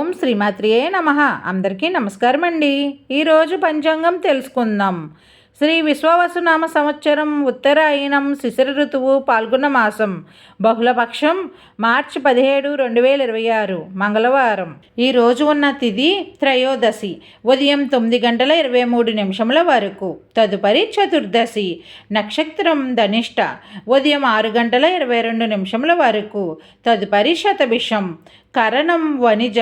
ఓం శ్రీమాత్రియే నమః. అందరికీ నమస్కారం అండి. ఈరోజు పంచాంగం తెలుసుకుందాం. శ్రీ విశ్వావసునామ సంవత్సరం ఉత్తరాయణం శిశిర ఋతువు పాల్గొన్న మాసం బహుళపక్షం మార్చి 17, 2026 మంగళవారం. ఈ రోజు ఉన్న తిథి త్రయోదశి ఉదయం 9:23 వరకు. తదుపరి చతుర్దశి నక్షత్రం ధనిష్ట ఉదయం 6:22 వరకు. తదుపరి శతభిషం కరణం వనిజ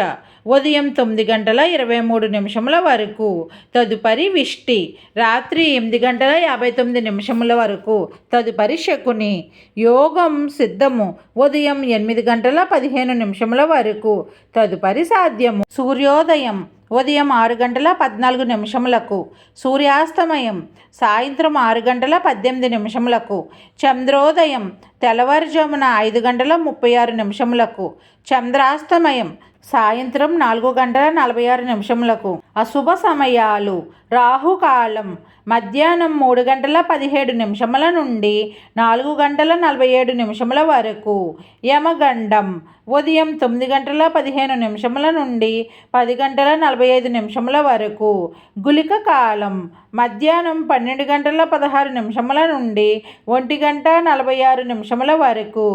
ఉదయం 9:23 వరకు. తదుపరి విష్టి రాత్రి 8:59 వరకు. తదుపరి శకుని యోగం సిద్ధము ఉదయం 8:15 వరకు. తదుపరి సాధ్యము సూర్యోదయం ఉదయం 6:14 సూర్యాస్తమయం సాయంత్రం 6:18 చంద్రోదయం తెల్లవారుజామున 5:36 చంద్రాస్తమయం సాయంత్రం 4:46 అశుభ సమయాలు రాహుకాలం మధ్యాహ్నం 3:17 నుండి 4:47 వరకు. యమగండం ఉదయం 9:15 నుండి 10:45 వరకు. గుళిక కాలం మధ్యాహ్నం 12:16 నుండి 1:46 వరకు.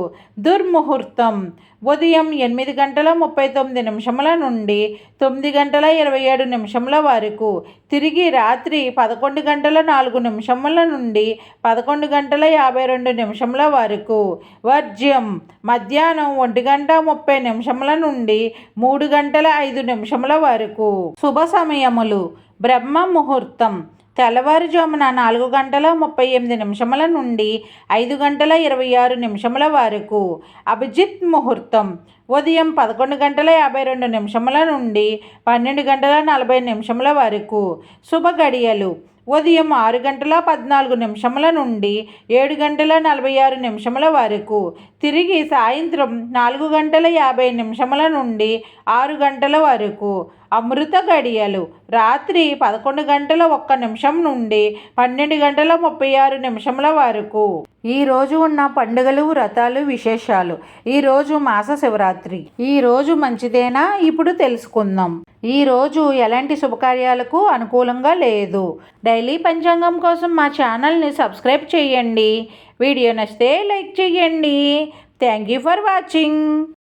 దుర్ముహూర్తం ఉదయం 8:39 నుండి 9:27 వరకు. తిరిగి రాత్రి 11:04 నుండి 11:52 వరకు. వర్జ్యం మధ్యాహ్నం 1:30 నుండి 3:05 వరకు. శుభ సమయములు బ్రహ్మ ముహూర్తం తెల్లవారుజామున 4:38 నుండి 5:26 వరకు. అభిజిత్ ముహూర్తం ఉదయం 11:52 నుండి 12:40 వరకు. శుభ గడియలు ఉదయం 6:14 నుండి 7:46 వరకు. తిరిగి సాయంత్రం 4:50 నుండి 6 గంటల వరకు. అమృత గడియలు రాత్రి 11:01 నుండి 12:36 వరకు. ఈరోజు ఉన్న పండుగలు వ్రతాలు విశేషాలు. ఈరోజు మాస శివరాత్రి. ఈరోజు మంచిదేనా ఇప్పుడు తెలుసుకుందాం. ఈరోజు ఎలాంటి శుభకార్యాలకు అనుకూలంగా లేదు. డైలీ పంచాంగం కోసం మా ఛానల్ని సబ్స్క్రైబ్ చేయండి. వీడియో నచ్చితే లైక్ చేయండి. Thank you for watching.